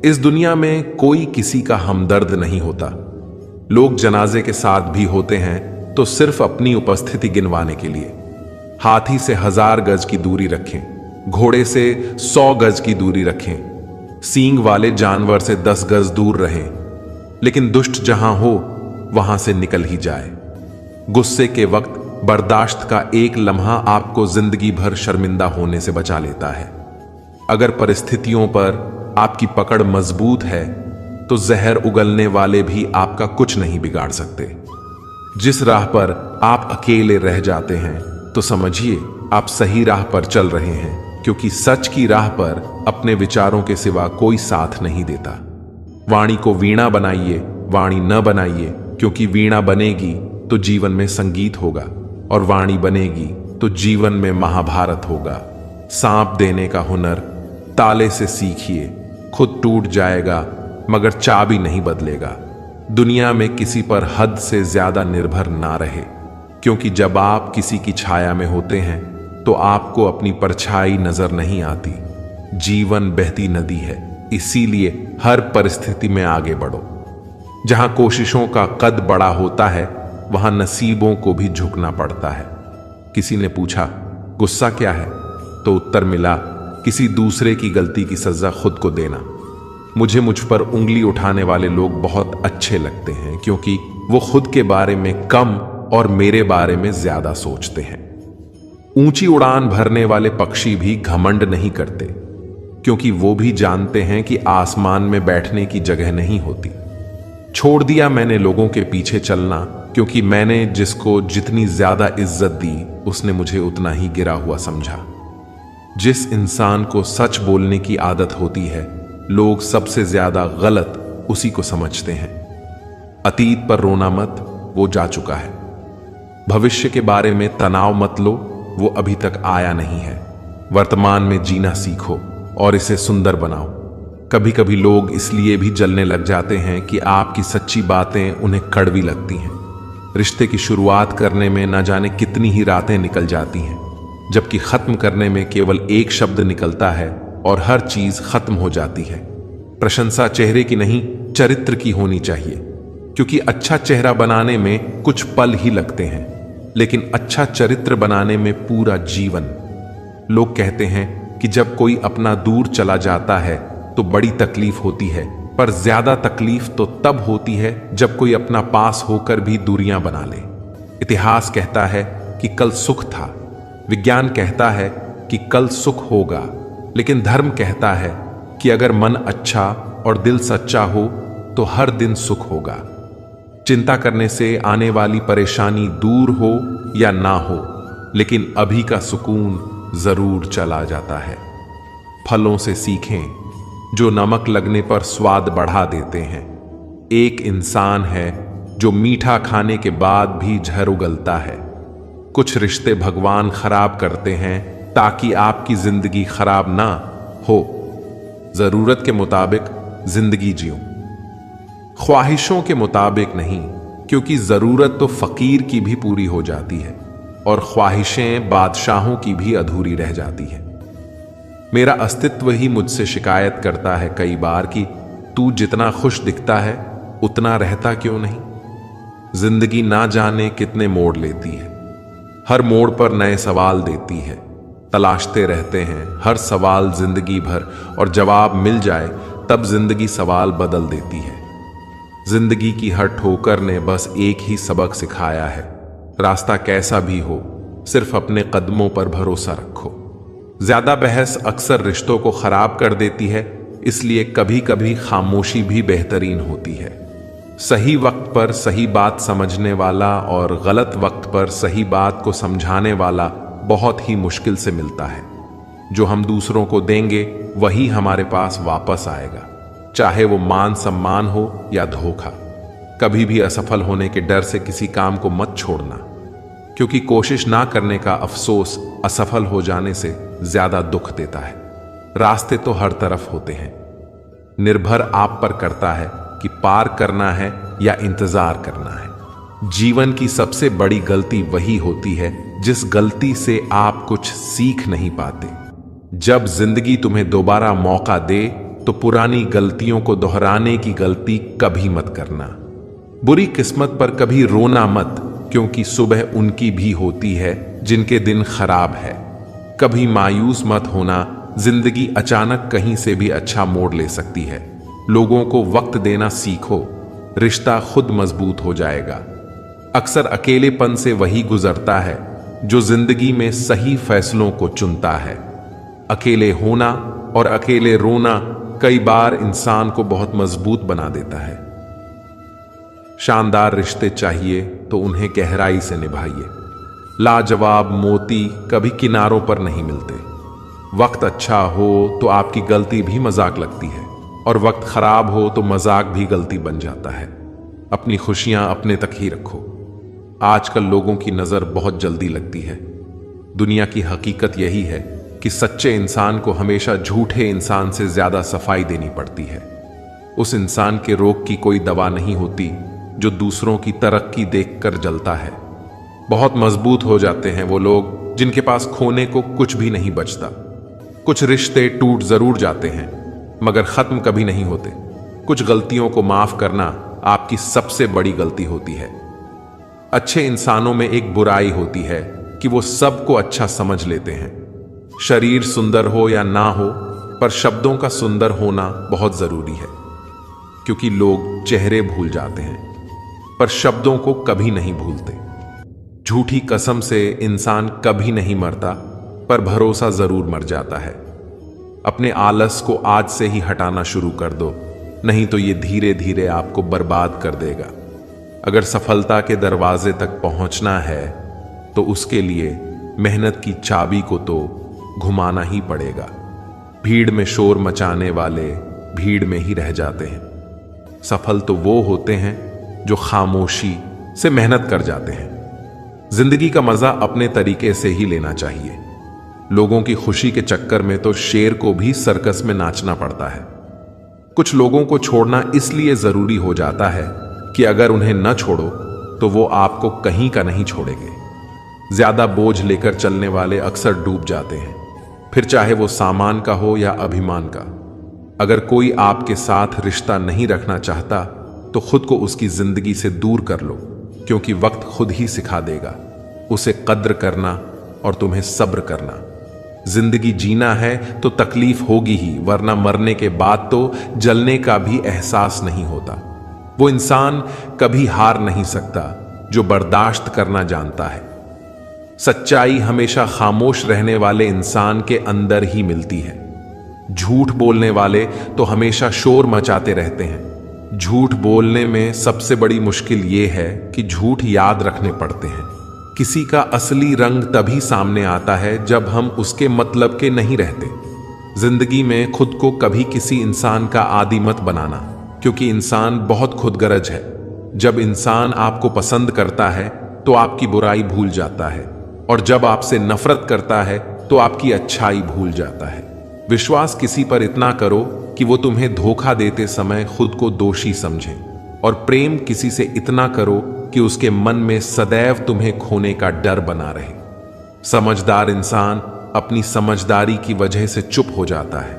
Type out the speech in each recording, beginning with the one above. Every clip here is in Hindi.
इस दुनिया में कोई किसी का हमदर्द नहीं होता। लोग जनाजे के साथ भी होते हैं तो सिर्फ अपनी उपस्थिति गिनवाने के लिए। हाथी से 1000 गज की दूरी रखें, घोड़े से 100 गज की दूरी रखें, सींग वाले जानवर से 10 गज दूर रहें, लेकिन दुष्ट जहां हो वहां से निकल ही जाए। गुस्से के वक्त बर्दाश्त का एक लम्हा आपको जिंदगी भर शर्मिंदा होने से बचा लेता है। अगर परिस्थितियों पर आपकी पकड़ मजबूत है तो जहर उगलने वाले भी आपका कुछ नहीं बिगाड़ सकते। जिस राह पर आप अकेले रह जाते हैं तो समझिए आप सही राह पर चल रहे हैं, क्योंकि सच की राह पर अपने विचारों के सिवा कोई साथ नहीं देता। वाणी को वीणा बनाइए, वाणी न बनाइए, क्योंकि वीणा बनेगी तो जीवन में संगीत होगा और वाणी बनेगी तो जीवन में महाभारत होगा। सांप देने का हुनर ताले से सीखिए, खुद टूट जाएगा मगर चाबी नहीं बदलेगा। दुनिया में किसी पर हद से ज्यादा निर्भर ना रहे, क्योंकि जब आप किसी की छाया में होते हैं तो आपको अपनी परछाई नजर नहीं आती। जीवन बहती नदी है, इसीलिए हर परिस्थिति में आगे बढ़ो। जहां कोशिशों का कद बड़ा होता है वहां नसीबों को भी झुकना पड़ता है। किसी ने पूछा गुस्सा क्या है, तो उत्तर मिला किसी दूसरे की गलती की सजा खुद को देना। मुझ पर उंगली उठाने वाले लोग बहुत अच्छे लगते हैं, क्योंकि वो खुद के बारे में कम और मेरे बारे में ज्यादा सोचते हैं। ऊंची उड़ान भरने वाले पक्षी भी घमंड नहीं करते, क्योंकि वो भी जानते हैं कि आसमान में बैठने की जगह नहीं होती। छोड़ दिया मैंने लोगों के पीछे चलना, क्योंकि मैंने जिसको जितनी ज्यादा इज्जत दी उसने मुझे उतना ही गिरा हुआ समझा। जिस इंसान को सच बोलने की आदत होती है, लोग सबसे ज्यादा गलत उसी को समझते हैं। अतीत पर रोना मत, वो जा चुका है। भविष्य के बारे में तनाव मत लो, वो अभी तक आया नहीं है। वर्तमान में जीना सीखो और इसे सुंदर बनाओ। कभी कभी लोग इसलिए भी जलने लग जाते हैं कि आपकी सच्ची बातें उन्हें कड़वी लगती हैं। रिश्ते की शुरुआत करने में न जाने कितनी ही रातें निकल जाती हैं, जबकि खत्म करने में केवल एक शब्द निकलता है और हर चीज खत्म हो जाती है। प्रशंसा चेहरे की नहीं, चरित्र की होनी चाहिए, क्योंकि अच्छा चेहरा बनाने में कुछ पल ही लगते हैं, लेकिन अच्छा चरित्र बनाने में पूरा जीवन। लोग कहते हैं कि जब कोई अपना दूर चला जाता है तो बड़ी तकलीफ होती है, पर ज्यादा तकलीफ तो तब होती है जब कोई अपना पास होकर भी दूरियां बना ले। इतिहास कहता है कि कल सुख था, विज्ञान कहता है कि कल सुख होगा, लेकिन धर्म कहता है कि अगर मन अच्छा और दिल सच्चा हो तो हर दिन सुख होगा। चिंता करने से आने वाली परेशानी दूर हो या ना हो, लेकिन अभी का सुकून जरूर चला जाता है। फलों से सीखें जो नमक लगने पर स्वाद बढ़ा देते हैं। एक इंसान है जो मीठा खाने के बाद भी झर उगलता है। कुछ रिश्ते भगवान खराब करते हैं ताकि आपकी जिंदगी खराब ना हो। जरूरत के मुताबिक जिंदगी जियो, ख्वाहिशों के मुताबिक नहीं, क्योंकि जरूरत तो फकीर की भी पूरी हो जाती है और ख्वाहिशें बादशाहों की भी अधूरी रह जाती है। मेरा अस्तित्व ही मुझसे शिकायत करता है कई बार कि तू जितना खुश दिखता है उतना रहता क्यों नहीं। जिंदगी ना जाने कितने मोड़ लेती है, हर मोड़ पर नए सवाल देती है। तलाशते रहते हैं हर सवाल जिंदगी भर, और जवाब मिल जाए तब जिंदगी सवाल बदल देती है। जिंदगी की हर ठोकर ने बस एक ही सबक सिखाया है, रास्ता कैसा भी हो सिर्फ अपने कदमों पर भरोसा रखो। ज्यादा बहस अक्सर रिश्तों को खराब कर देती है, इसलिए कभी कभी खामोशी भी बेहतरीन होती है। सही वक्त पर सही बात समझने वाला और गलत वक्त पर सही बात को समझाने वाला बहुत ही मुश्किल से मिलता है। जो हम दूसरों को देंगे वही हमारे पास वापस आएगा, चाहे वो मान सम्मान हो या धोखा। कभी भी असफल होने के डर से किसी काम को मत छोड़ना, क्योंकि कोशिश ना करने का अफसोस असफल हो जाने से ज्यादा दुख देता है। रास्ते तो हर तरफ होते हैं, निर्भर आप पर करता है कि पार करना है या इंतजार करना है। जीवन की सबसे बड़ी गलती वही होती है जिस गलती से आप कुछ सीख नहीं पाते। जब जिंदगी तुम्हें दोबारा मौका दे तो पुरानी गलतियों को दोहराने की गलती कभी मत करना। बुरी किस्मत पर कभी रोना मत, क्योंकि सुबह उनकी भी होती है जिनके दिन खराब है। कभी मायूस मत होना, जिंदगी अचानक कहीं से भी अच्छा मोड़ ले सकती है। लोगों को वक्त देना सीखो, रिश्ता खुद मजबूत हो जाएगा। अक्सर अकेलेपन से वही गुजरता है जो जिंदगी में सही फैसलों को चुनता है। अकेले होना और अकेले रोना कई बार इंसान को बहुत मजबूत बना देता है। शानदार रिश्ते चाहिए तो उन्हें गहराई से निभाइए। लाजवाब मोती कभी किनारों पर नहीं मिलते। वक्त अच्छा हो तो आपकी गलती भी मजाक लगती है, और वक्त खराब हो तो मजाक भी गलती बन जाता है। अपनी खुशियां अपने तक ही रखो। आजकल लोगों की नजर बहुत जल्दी लगती है। दुनिया की हकीकत यही है कि सच्चे इंसान को हमेशा झूठे इंसान से ज्यादा सफाई देनी पड़ती है। उस इंसान के रोग की कोई दवा नहीं होती जो दूसरों की तरक्की देखकर जलता है। बहुत मजबूत हो जाते हैं वो लोग जिनके पास खोने को कुछ भी नहीं बचता। कुछ रिश्ते टूट जरूर जाते हैं, मगर खत्म कभी नहीं होते। कुछ गलतियों को माफ करना आपकी सबसे बड़ी गलती होती है। अच्छे इंसानों में एक बुराई होती है कि वो सबको अच्छा समझ लेते हैं। शरीर सुंदर हो या ना हो, पर शब्दों का सुंदर होना बहुत जरूरी है, क्योंकि लोग चेहरे भूल जाते हैं पर शब्दों को कभी नहीं भूलते। झूठी कसम से इंसान कभी नहीं मरता, पर भरोसा जरूर मर जाता है। अपने आलस को आज से ही हटाना शुरू कर दो, नहीं तो ये धीरे धीरे आपको बर्बाद कर देगा। अगर सफलता के दरवाजे तक पहुंचना है तो उसके लिए मेहनत की चाबी को तो घुमाना ही पड़ेगा। भीड़ में शोर मचाने वाले भीड़ में ही रह जाते हैं। सफल तो वो होते हैं जो खामोशी से मेहनत कर जाते हैं। जिंदगी का मजा अपने तरीके से ही लेना चाहिए। लोगों की खुशी के चक्कर में तो शेर को भी सर्कस में नाचना पड़ता है। कुछ लोगों को छोड़ना इसलिए जरूरी हो जाता है कि अगर उन्हें न छोड़ो तो वो आपको कहीं का नहीं छोड़ेंगे। ज्यादा बोझ लेकर चलने वाले अक्सर डूब जाते हैं, फिर चाहे वो सामान का हो या अभिमान का। अगर कोई आपके साथ रिश्ता नहीं रखना चाहता तो खुद को उसकी जिंदगी से दूर कर लो, क्योंकि वक्त खुद ही सिखा देगा उसे कद्र करना और तुम्हें सब्र करना। जिंदगी जीना है तो तकलीफ होगी ही, वरना मरने के बाद तो जलने का भी एहसास नहीं होता। वो इंसान कभी हार नहीं सकता जो बर्दाश्त करना जानता है। सच्चाई हमेशा खामोश रहने वाले इंसान के अंदर ही मिलती है। झूठ बोलने वाले तो हमेशा शोर मचाते रहते हैं। झूठ बोलने में सबसे बड़ी मुश्किल यह है कि झूठ याद रखने पड़ते हैं। किसी का असली रंग तभी सामने आता है जब हम उसके मतलब के नहीं रहते। जिंदगी में खुद को कभी किसी इंसान का आदी मत बनाना, क्योंकि इंसान बहुत खुदगर्ज है। जब इंसान आपको पसंद करता है तो आपकी बुराई भूल जाता है, और जब आपसे नफरत करता है तो आपकी अच्छाई भूल जाता है। विश्वास किसी पर इतना करो कि वो तुम्हें धोखा देते समय खुद को दोषी समझे, और प्रेम किसी से इतना करो कि उसके मन में सदैव तुम्हें खोने का डर बना रहे। समझदार इंसान अपनी समझदारी की वजह से चुप हो जाता है,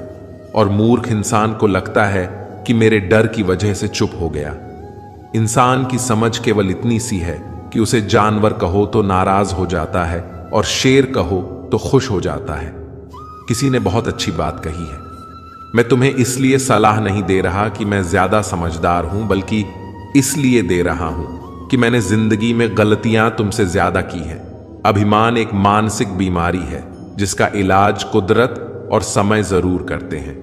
और मूर्ख इंसान को लगता है कि मेरे डर की वजह से चुप हो गया। इंसान की समझ केवल इतनी सी है कि उसे जानवर कहो तो नाराज हो जाता है, और शेर कहो तो खुश हो जाता है। किसी ने बहुत अच्छी बात कही है, मैं तुम्हें इसलिए सलाह नहीं दे रहा कि मैं ज्यादा समझदार हूं, बल्कि इसलिए दे रहा हूं कि मैंने जिंदगी में गलतियां तुमसे ज्यादा की हैं। अभिमान एक मानसिक बीमारी है जिसका इलाज कुदरत और समय जरूर करते हैं।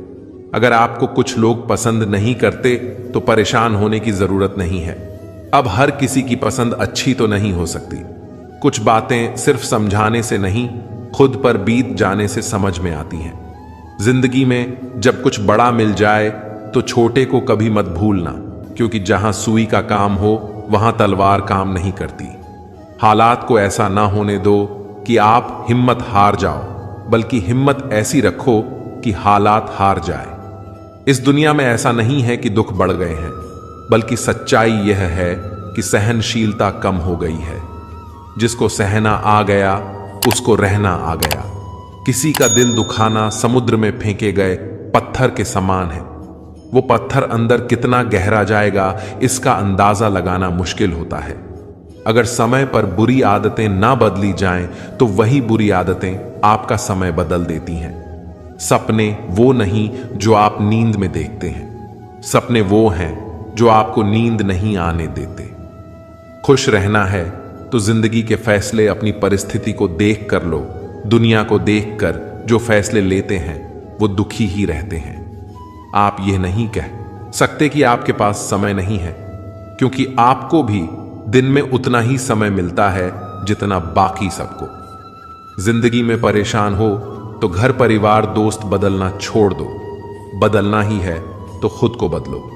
अगर आपको कुछ लोग पसंद नहीं करते तो परेशान होने की जरूरत नहीं है। अब हर किसी की पसंद अच्छी तो नहीं हो सकती। कुछ बातें सिर्फ समझाने से नहीं, खुद पर बीत जाने से समझ में आती हैं। जिंदगी में जब कुछ बड़ा मिल जाए तो छोटे को कभी मत भूलना, क्योंकि जहां सुई का काम हो वहां तलवार काम नहीं करती। हालात को ऐसा ना होने दो कि आप हिम्मत हार जाओ, बल्कि हिम्मत ऐसी रखो कि हालात हार जाए। इस दुनिया में ऐसा नहीं है कि दुख बढ़ गए हैं, बल्कि सच्चाई यह है कि सहनशीलता कम हो गई है। जिसको सहना आ गया उसको रहना आ गया। किसी का दिल दुखाना समुद्र में फेंके गए पत्थर के समान है। वो पत्थर अंदर कितना गहरा जाएगा इसका अंदाजा लगाना मुश्किल होता है। अगर समय पर बुरी आदतें ना बदली जाएं तो वही बुरी आदतें आपका समय बदल देती हैं। सपने वो नहीं जो आप नींद में देखते हैं, सपने वो हैं जो आपको नींद नहीं आने देते। खुश रहना है तो जिंदगी के फैसले अपनी परिस्थिति को देख कर लो। दुनिया को देखकर जो फैसले लेते हैं वो दुखी ही रहते हैं। आप यह नहीं कह सकते कि आपके पास समय नहीं है, क्योंकि आपको भी दिन में उतना ही समय मिलता है जितना बाकी सबको। जिंदगी में परेशान हो तो घर परिवार दोस्त बदलना छोड़ दो। बदलना ही है तो खुद को बदलो।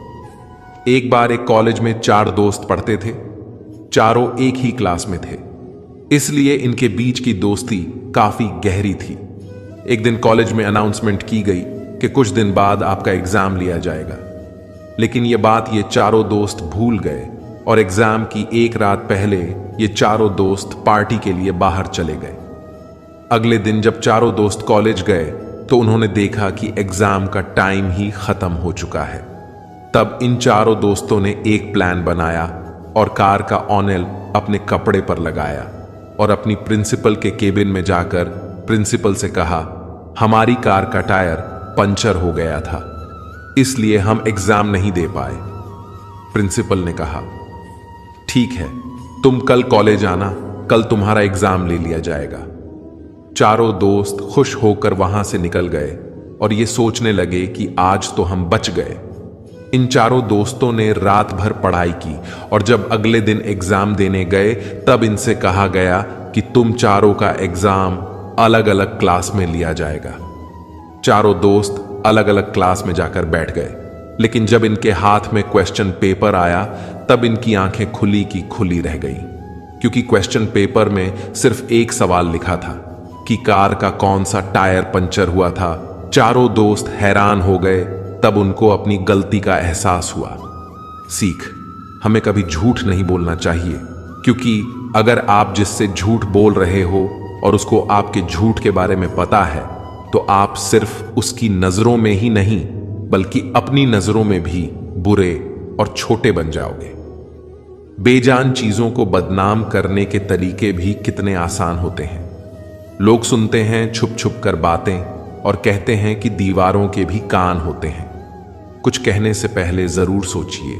एक बार एक कॉलेज में 4 दोस्त पढ़ते थे। चारों एक ही क्लास में थे, इसलिए इनके बीच की दोस्ती काफी गहरी थी। एक दिन कॉलेज में अनाउंसमेंट की गई कि कुछ दिन बाद आपका एग्जाम लिया जाएगा, लेकिन ये बात ये चारों दोस्त भूल गए और एग्जाम की एक रात पहले ये चारों दोस्त पार्टी के लिए बाहर चले गए। अगले दिन जब चारों दोस्त कॉलेज गए तो उन्होंने देखा कि एग्जाम का टाइम ही खत्म हो चुका है। तब इन चारों दोस्तों ने एक प्लान बनाया और कार का ऑनल अपने कपड़े पर लगाया और अपनी प्रिंसिपल के केबिन में जाकर प्रिंसिपल से कहा, हमारी कार का टायर पंचर हो गया था, इसलिए हम एग्जाम नहीं दे पाए। प्रिंसिपल ने कहा, ठीक है, तुम कल कॉलेज आना, कल तुम्हारा एग्जाम ले लिया जाएगा। चारों दोस्त खुश होकर वहां से निकल गए और ये सोचने लगे कि आज तो हम बच गए। इन चारों दोस्तों ने रात भर पढ़ाई की और जब अगले दिन एग्जाम देने गए तब इनसे कहा गया कि तुम चारों का एग्जाम अलग अलग क्लास में लिया जाएगा। चारों दोस्त अलग अलग क्लास में जाकर बैठ गए, लेकिन जब इनके हाथ में क्वेश्चन पेपर आया तब इनकी आंखें खुली की खुली रह गईं, क्योंकि क्वेश्चन पेपर में सिर्फ एक सवाल लिखा था कि कार का कौन सा टायर पंचर हुआ था। चारों दोस्त हैरान हो गए। तब उनको अपनी गलती का एहसास हुआ। सीख, हमें कभी झूठ नहीं बोलना चाहिए, क्योंकि अगर आप जिससे झूठ बोल रहे हो और उसको आपके झूठ के बारे में पता है तो आप सिर्फ उसकी नजरों में ही नहीं बल्कि अपनी नजरों में भी बुरे और छोटे बन जाओगे। बेजान चीजों को बदनाम करने के तरीके भी कितने आसान होते हैं। लोग सुनते हैं छुप छुप कर बातें और कहते हैं कि दीवारों के भी कान होते हैं। कुछ कहने से पहले जरूर सोचिए,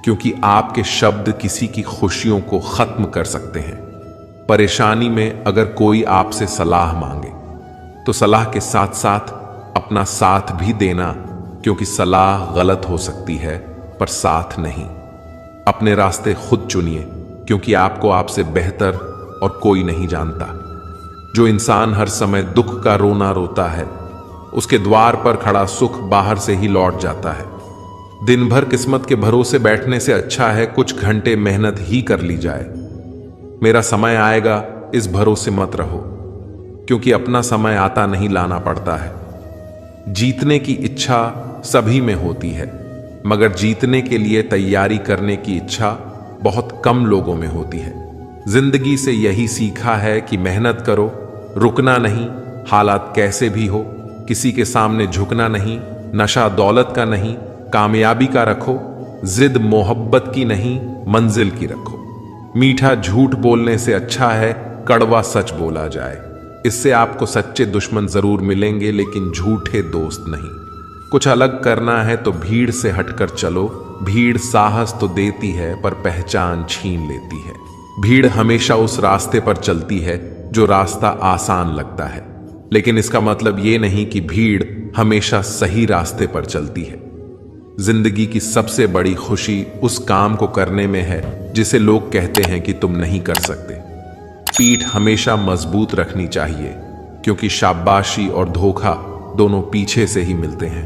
क्योंकि आपके शब्द किसी की खुशियों को खत्म कर सकते हैं। परेशानी में अगर कोई आपसे सलाह मांगे तो सलाह के साथ साथ अपना साथ भी देना, क्योंकि सलाह गलत हो सकती है पर साथ नहीं। अपने रास्ते खुद चुनिए, क्योंकि आपको आपसे बेहतर और कोई नहीं जानता। जो इंसान हर समय दुख का रोना रोता है, उसके द्वार पर खड़ा सुख बाहर से ही लौट जाता है। दिन भर किस्मत के भरोसे बैठने से अच्छा है कुछ घंटे मेहनत ही कर ली जाए। मेरा समय आएगा इस भरोसे मत रहो, क्योंकि अपना समय आता नहीं लाना पड़ता है। जीतने की इच्छा सभी में होती है, मगर जीतने के लिए तैयारी करने की इच्छा बहुत कम लोगों में होती है। जिंदगी से यही सीखा है कि मेहनत करो, रुकना नहीं, हालात कैसे भी हो, किसी के सामने झुकना नहीं, नशा दौलत का नहीं, कामयाबी का रखो, जिद मोहब्बत की नहीं, मंजिल की रखो। मीठा झूठ बोलने से अच्छा है कड़वा सच बोला जाए। इससे आपको सच्चे दुश्मन जरूर मिलेंगे, लेकिन झूठे दोस्त नहीं। कुछ अलग करना है तो भीड़ से हटकर चलो। भीड़ साहस तो देती है पर पहचान छीन लेती है। भीड़ हमेशा उस रास्ते पर चलती है जो रास्ता आसान लगता है, लेकिन इसका मतलब ये नहीं कि भीड़ हमेशा सही रास्ते पर चलती है। जिंदगी की सबसे बड़ी खुशी उस काम को करने में है जिसे लोग कहते हैं कि तुम नहीं कर सकते। पीठ हमेशा मजबूत रखनी चाहिए, क्योंकि शाबाशी और धोखा दोनों पीछे से ही मिलते हैं।